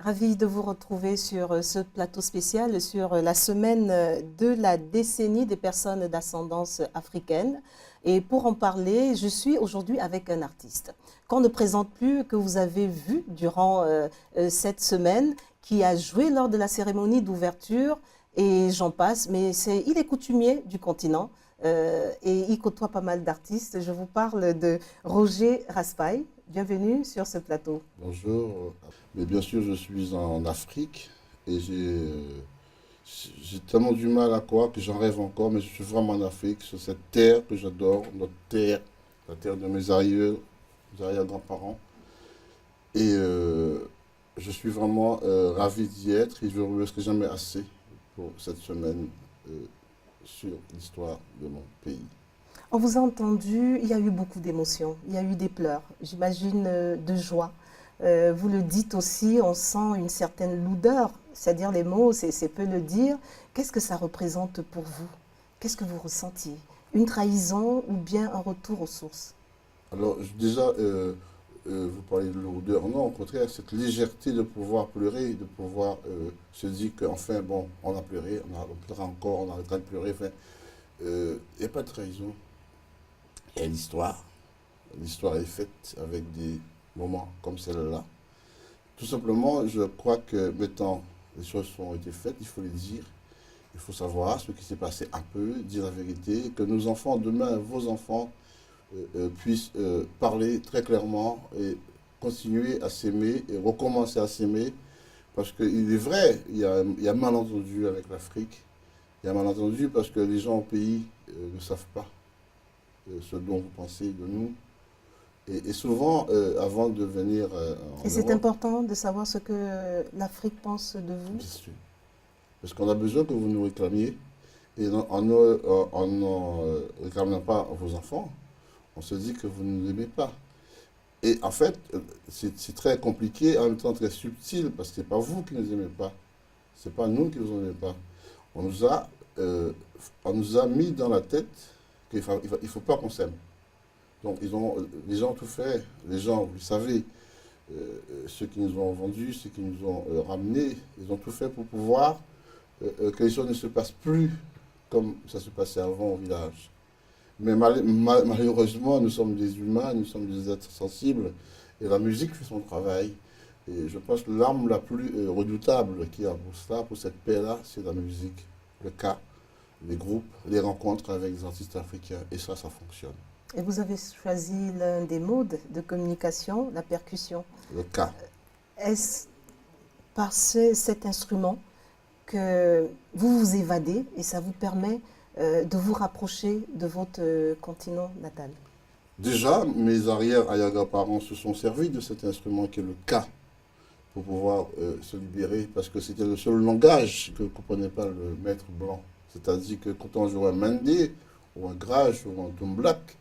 Ravie de vous retrouver sur ce plateau spécial sur la semaine de la décennie des personnes d'ascendance africaine. Et pour en parler, je suis aujourd'hui avec un artiste qu'on ne présente plus, que vous avez vu durant cette semaine, qui a joué lors de la cérémonie d'ouverture et j'en passe, mais il est coutumier du continent et il côtoie pas mal d'artistes. Je vous parle de Roger Raspail. Bienvenue sur ce plateau. Bonjour. Mais bien sûr, je suis en Afrique et j'ai tellement du mal à croire que j'en rêve encore, mais je suis vraiment en Afrique, sur cette terre que j'adore, notre terre, la terre de mes aïeux, mes arrière-grands-parents. Et je suis vraiment ravi d'y être et je ne remercierai jamais assez pour cette semaine euh, sur l'histoire de mon pays. On vous a entendu, il y a eu beaucoup d'émotions, il y a eu des pleurs, j'imagine de joie. Vous le dites aussi, on sent une certaine lourdeur, c'est-à-dire les mots, c'est peu le dire. Qu'est-ce que ça représente pour vous? Qu'est-ce que vous ressentiez? Une trahison ou bien un retour aux sources? Alors, déjà, vous parlez de lourdeur. Non, au contraire, cette légèreté de pouvoir pleurer, de pouvoir se dire qu'enfin, bon, on a pleuré, on pleurera encore, on arrêtera de pleurer. Enfin, il n'y a pas de trahison. Il y a l'histoire. L'histoire est faite avec des moments comme celle-là. Tout simplement, je crois que maintenant, les choses ont été faites, il faut les dire. Il faut savoir ce qui s'est passé un peu, dire la vérité, que nos enfants, demain, vos enfants, puissent parler très clairement et continuer à s'aimer et recommencer à s'aimer. Parce qu'il est vrai, il y a malentendu avec l'Afrique. Il y a malentendu parce que les gens au pays ne savent pas ce dont vous pensez de nous. Et souvent, avant de venir en Et c'est Europe, important de savoir ce que l'Afrique pense de vous. bien sûr, parce qu'on a besoin que vous nous réclamiez. Et en ne réclamant pas vos enfants, on se dit que vous ne nous aimez pas. Et en fait, c'est très compliqué, en même temps très subtil, parce que ce n'est pas vous qui ne nous aimez pas. Ce n'est pas nous qui ne vous aimez pas. On nous a, euh, on nous a mis dans la tête qu'il ne faut pas qu'on s'aime. Donc les gens ont tout fait. Les gens, vous le savez, ceux qui nous ont vendus, ceux qui nous ont ramenés, ils ont tout fait pour pouvoir que les choses ne se passent plus comme ça se passait avant au village. Mais malheureusement, nous sommes des humains, nous sommes des êtres sensibles, et la musique fait son travail. Et je pense que l'arme la plus redoutable qu'il y a pour cela, pour cette paix-là, c'est la musique, le cas, les groupes, les rencontres avec des artistes africains. Et ça fonctionne. Et vous avez choisi l'un des modes de communication, la percussion. Le cas. Est-ce par cet instrument que vous vous évadez et ça vous permet de vous rapprocher de votre continent natal? Déjà, mes arrière-grands-parents se sont servis de cet instrument qui est le ka pour pouvoir se libérer parce que c'était le seul langage que ne comprenait pas le maître blanc. C'est-à-dire que quand on jouait un mandé ou un grage ou un tumblak,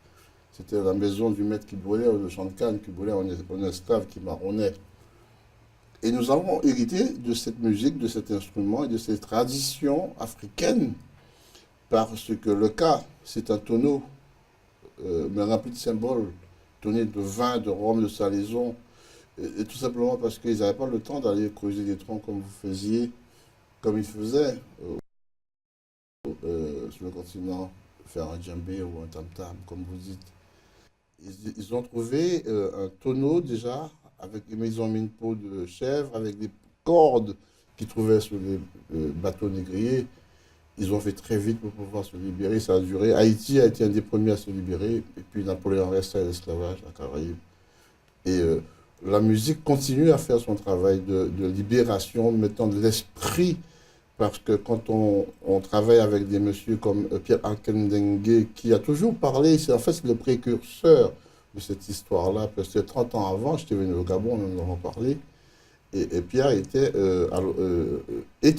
c'était la maison du maître qui brûlait ou le champ de canne qui brûlait, un esclave qui marronnait. Et nous avons hérité de cette musique, de cet instrument et de ces traditions africaines parce que le ka, c'est un tonneau mais rempli de symboles, tonné de vin, de rhum, de salaison, et tout simplement parce qu'ils n'avaient pas le temps d'aller creuser des troncs comme vous faisiez, comme ils faisaient sur le continent, faire un djembé ou un tam-tam, comme vous dites. Ils ont trouvé un tonneau déjà, avec, ils ont mis une peau de chèvre, avec des cordes qu'ils trouvaient sur les bateaux négriers. Ils ont fait très vite pour pouvoir se libérer, ça a duré. Haïti a été un des premiers à se libérer, et puis Napoléon reste à l'esclavage, la Caraïbe. Et la musique continue à faire son travail de libération, mettant de l'esprit, parce que quand on travaille avec des messieurs comme Pierre Akendengue, qui a toujours parlé, c'est en fait c'est le précurseur de cette histoire-là, parce que 30 ans avant, j'étais venu au Gabon, nous en avons parlé, et Pierre est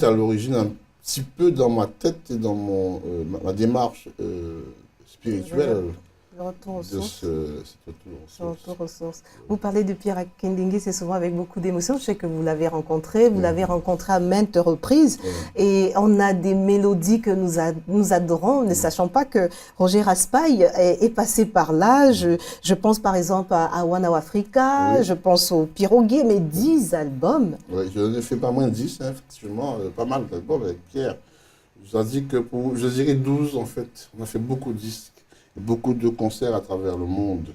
à l'origine un petit peu dans ma tête et dans ma démarche spirituelle Le retour aux de sources. cet retour aux Le sources. retour aux sources. Vous parlez de Pierre Akindingi, c'est souvent avec beaucoup d'émotion. Je sais que vous l'avez rencontré, vous l'avez rencontré à maintes reprises. Et on a des mélodies que nous adorons, ne sachant pas que Roger Raspail est passé par là. Je pense par exemple à One Hour Africa, Oui. je pense au Piroguier, mais 10 albums. Oui, je n'ai fait pas moins de 10, hein, effectivement, pas mal d'albums avec Pierre. Je dis que je dirais 12 en fait. On a fait beaucoup de disques, beaucoup de concerts à travers le monde.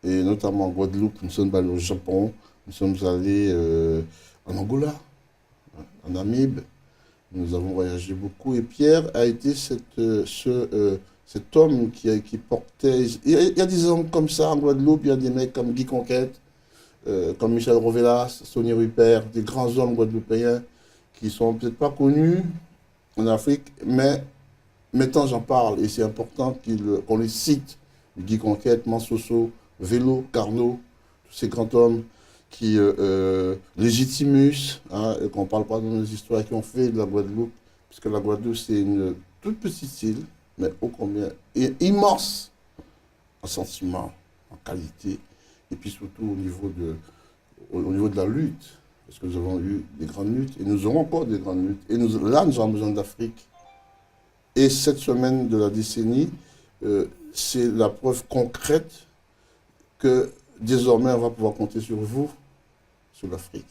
Et notamment en Guadeloupe, nous sommes allés au Japon, nous sommes allés en Angola, en Namibie. Nous avons voyagé beaucoup. Et Pierre a été cet homme qui portait... Il y a des hommes comme ça en Guadeloupe, il y a des mecs comme Guy Conquête, comme Michel Rovellas, Sonny Rupert, des grands hommes guadeloupéens qui sont peut-être pas connus en Afrique, mais maintenant j'en parle et c'est important qu'on les cite. Guy Conquête, Mansoso, Vélo, Carnot, tous ces grands hommes Légitimus, hein, qu'on ne parle pas de nos histoires qui ont fait de la Guadeloupe, puisque la Guadeloupe c'est une toute petite île, mais ô combien immense en sentiment, en qualité, et puis surtout au niveau de la lutte, parce que nous avons eu des grandes luttes, et nous aurons encore des grandes luttes, et là nous avons besoin d'Afrique. Et cette semaine de la décennie, c'est la preuve concrète que désormais on va pouvoir compter sur vous, sur l'Afrique.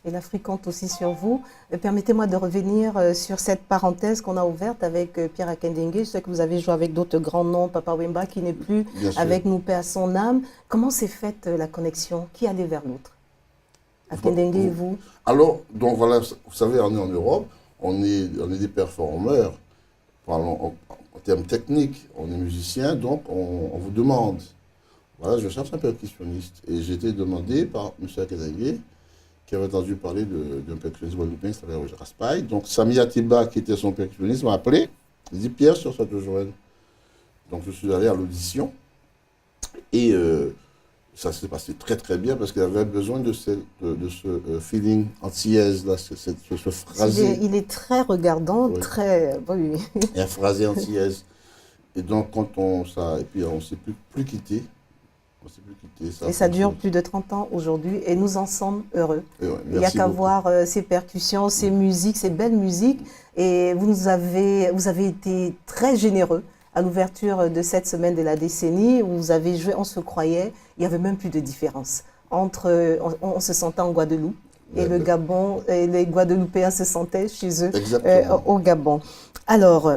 Et l'Afrique compte aussi sur vous. Permettez-moi de revenir sur cette parenthèse qu'on a ouverte avec Pierre Akindingi. Je sais que vous avez joué avec d'autres grands noms, Papa Wemba qui n'est plus avec nous, paix à son âme. Comment s'est faite la connexion? Qui allait vers l'autre? Akindingi et vous? Alors, donc voilà, vous savez, on est en Europe, on est des performeurs, parlons en termes techniques, on est musicien, donc on vous demande. Voilà, je cherche un percussionniste. Et j'ai été demandé par M. Akindingi, qui avait entendu parler d'un percussionniste guadeloupéen qui s'appelait Roger Raspail. Donc Sami Atiba, qui était son percussionniste, m'a appelé. Il dit Pierre, sur ça te joindre. Donc je suis allé à l'audition. Et ça s'est passé très très bien parce qu'il avait besoin de ce feeling antillaise, là, ce phrasé. Il est très regardant, oui. Très. Oui. Et un phrasé antillaise. Et donc quand et puis on ne s'est plus quitté. Et ça dure plus de 30 ans aujourd'hui et nous en sommes heureux. Ouais, il n'y a qu'à voir ces percussions, ces musiques, ces belles musiques. Et vous avez été très généreux à l'ouverture de cette semaine de la décennie où vous avez joué, on se croyait, il n'y avait même plus de différence. On se sentait en Guadeloupe et le Gabon, et les Guadeloupéens se sentaient chez eux au Gabon. Alors,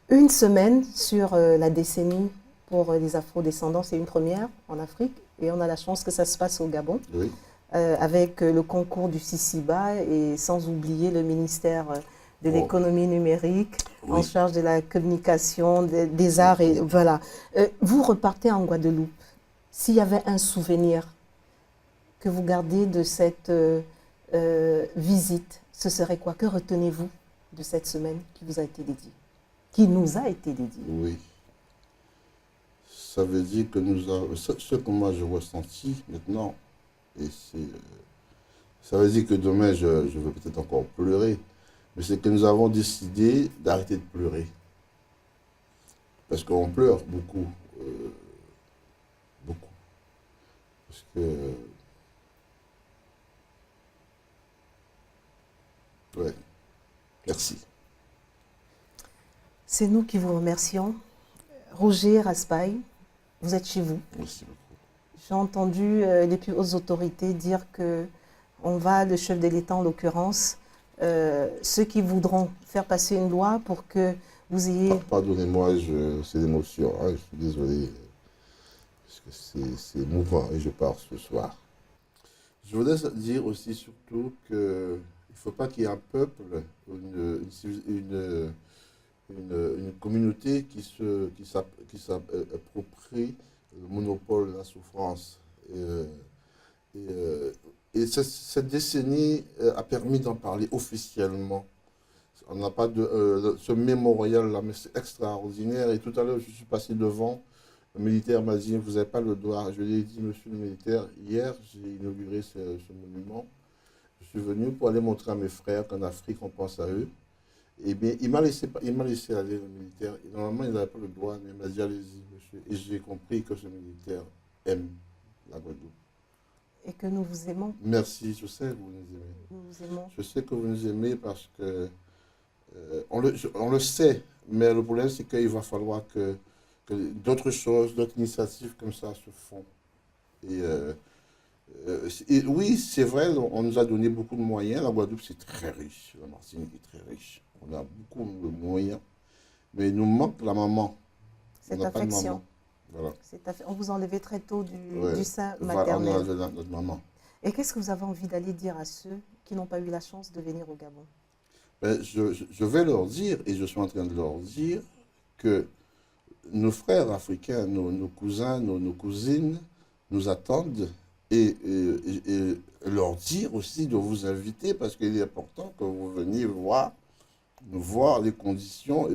une semaine sur la décennie pour les afro-descendants, c'est une première en Afrique et on a la chance que ça se passe au Gabon, oui. Avec le concours du Sisiba et sans oublier le ministère de l'économie numérique, oui, en charge de la communication, des arts et voilà. Vous repartez en Guadeloupe. S'il y avait un souvenir que vous gardez de cette visite, ce serait quoi? Que retenez-vous de cette semaine qui vous a été dédiée, qui nous a été dédiée? Oui. Ça veut dire que ce que moi je ressenti maintenant, et ça veut dire que demain je vais peut-être encore pleurer, mais c'est que nous avons décidé d'arrêter de pleurer. Parce qu'on pleure beaucoup. Beaucoup. Parce que... Ouais. Merci. C'est nous qui vous remercions. Roger Raspail, vous êtes chez vous. Merci beaucoup. J'ai entendu les plus hautes autorités dire qu'on va, le chef de l'État en l'occurrence, ceux qui voudront faire passer une loi pour que vous ayez... Pardonnez-moi, c'est l'émotion, hein, je suis désolé, parce que c'est émouvant et je pars ce soir. Je voudrais dire aussi surtout qu'il ne faut pas qu'il y ait un peuple, une communauté qui s'approprie le monopole de la souffrance. Et cette décennie a permis d'en parler officiellement. On n'a pas ce mémorial-là, mais c'est extraordinaire. Et tout à l'heure, je suis passé devant, le militaire m'a dit, vous n'avez pas le droit. Je lui ai dit, monsieur le militaire, hier, j'ai inauguré ce monument. Je suis venu pour aller montrer à mes frères qu'en Afrique, on pense à eux. Eh bien, il m'a laissé aller le militaire. Et normalement, il n'avait pas le droit, mais il m'a dit, allez-y, monsieur. Et j'ai compris que ce militaire aime la Guadeloupe. Et que nous vous aimons. Merci, je sais que vous nous aimez. Nous vous aimons. Je sais que vous nous aimez parce que on le sait, mais le problème, c'est qu'il va falloir que d'autres choses, d'autres initiatives comme ça se font. Et, oui, c'est vrai, on nous a donné beaucoup de moyens. La Guadeloupe, c'est très riche. La Martinique est très riche. On a beaucoup de moyens. Mais il nous manque la maman. Cette affection. Voilà. On vous a enlevé très tôt Ouais. du sein Voilà, maternel. on a notre maman. Et qu'est-ce que vous avez envie d'aller dire à ceux qui n'ont pas eu la chance de venir au Gabon? Ben, je vais leur dire, et je suis en train de leur dire, que nos frères africains, nos cousins, nos cousines nous attendent et leur dire aussi de vous inviter parce qu'il est important que vous veniez voir les conditions,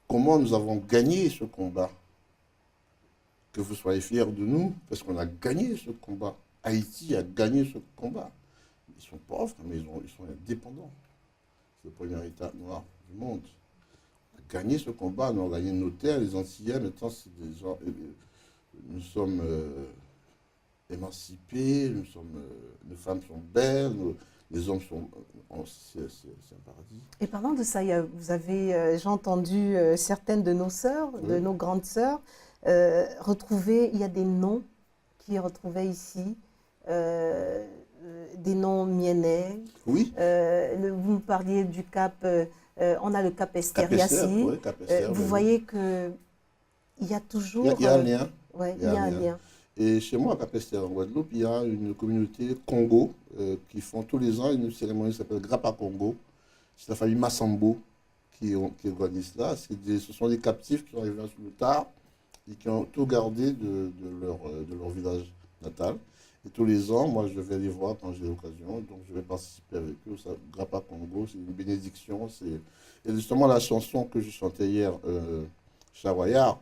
comment nous avons gagné ce combat. Que vous soyez fiers de nous parce qu'on a gagné ce combat. Haïti a gagné ce combat. Ils sont pauvres, mais ils sont indépendants. C'est le premier État noir du monde. On a gagné ce combat, on a gagné nos terres, les Antillais, maintenant c'est des gens. Nous sommes émancipés, les femmes sont belles, les hommes sont. C'est un paradis. Et parlant de ça, vous avez, j'ai entendu certaines de nos sœurs, Oui. de nos grandes sœurs, retrouver, il y a des noms qui est retrouvé ici, des noms miennais. Oui. Vous me parliez du cap, on a le cap Esteriassi. Oui, Cap Esther, Vous oui. voyez qu'il y a toujours... Il y a un lien. Ouais, il y a un lien. Et chez moi, à Cap Esther, en Guadeloupe, il y a une communauté Congo qui font tous les ans une cérémonie qui s'appelle Grappa Congo. C'est la famille Massambo qui organise cela. Ce sont des captifs qui sont arrivés sur le tard et qui ont tout gardé de leur village natal. Et tous les ans, moi, je vais les voir quand j'ai l'occasion. Donc, je vais participer avec eux. Ça, Grappa Congo, c'est une bénédiction. Et justement, la chanson que je chantais hier, Chawayar,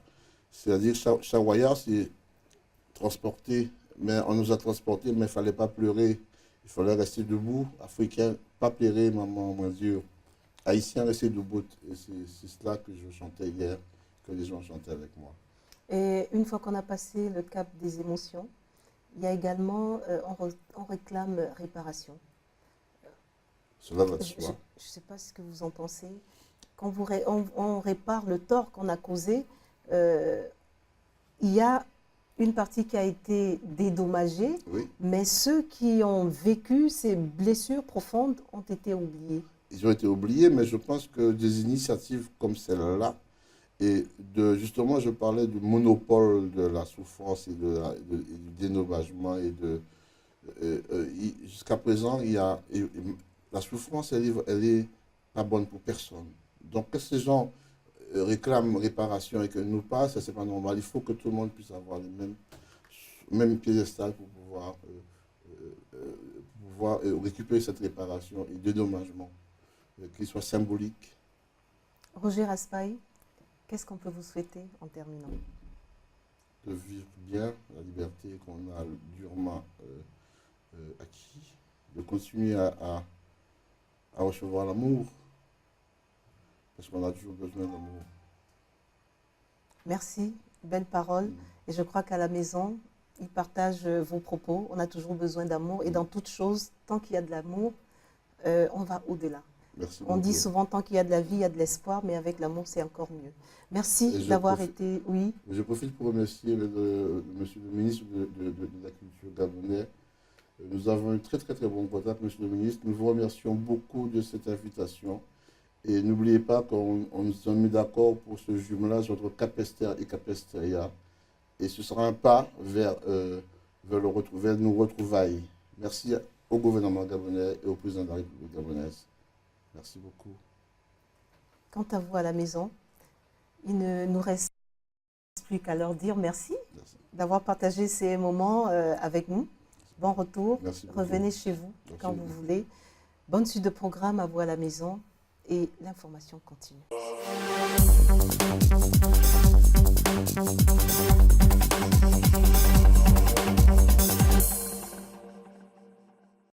c'est-à-dire Chawayar, c'est transporté. Mais on nous a transportés, mais il ne fallait pas pleurer. Il fallait rester debout. Africain, pas pleurer, maman, mon Dieu. Haïtien, rester debout. Et c'est cela que je chantais hier, que les gens chantaient avec moi. Et une fois qu'on a passé le cap des émotions, il y a également, on réclame réparation. Cela va de Je soi. ne sais pas ce que vous en pensez. Quand on répare le tort qu'on a causé, il y a une partie qui a été dédommagée, Oui. mais ceux qui ont vécu ces blessures profondes ont été oubliés. Ils ont été oubliés, mais je pense que des initiatives comme celle-là, et justement, je parlais du monopole de la souffrance et du dédommagement. Jusqu'à présent, la souffrance, elle est pas bonne pour personne. Donc, que ces gens réclament réparation et que nous pas, ça c'est pas normal. Il faut que tout le monde puisse avoir les mêmes piédestals pour pouvoir récupérer cette réparation et dédommagement, qu'il soit symbolique. Roger Raspail, qu'est-ce qu'on peut vous souhaiter en terminant? De vivre bien la liberté qu'on a durement acquis, de continuer à recevoir l'amour, parce qu'on a toujours besoin d'amour. Merci, belle parole. Et je crois qu'à la maison, ils partagent vos propos. On a toujours besoin d'amour. Et dans toute chose, tant qu'il y a de l'amour, on va au-delà. Merci On dit beaucoup. souvent, tant qu'il y a de la vie, il y a de l'espoir, mais avec l'amour, c'est encore mieux. Merci d'avoir été... Oui. Je profite pour remercier monsieur le ministre de la Culture gabonais. Nous avons un très bon contact, monsieur le ministre. Nous vous remercions beaucoup de cette invitation. Et n'oubliez pas qu'on nous a mis d'accord pour ce jumelage entre Cap Esther et Cap Esteria. Et ce sera un pas vers nos retrouvailles. Merci au gouvernement gabonais et au président de la République gabonaise. Merci beaucoup. Quant à vous à la maison, il ne nous reste plus qu'à leur dire merci, d'avoir partagé ces moments avec nous. Bon retour. Merci beaucoup. Revenez chez vous quand vous voulez. Bonne suite de programme à vous à la maison et l'information continue.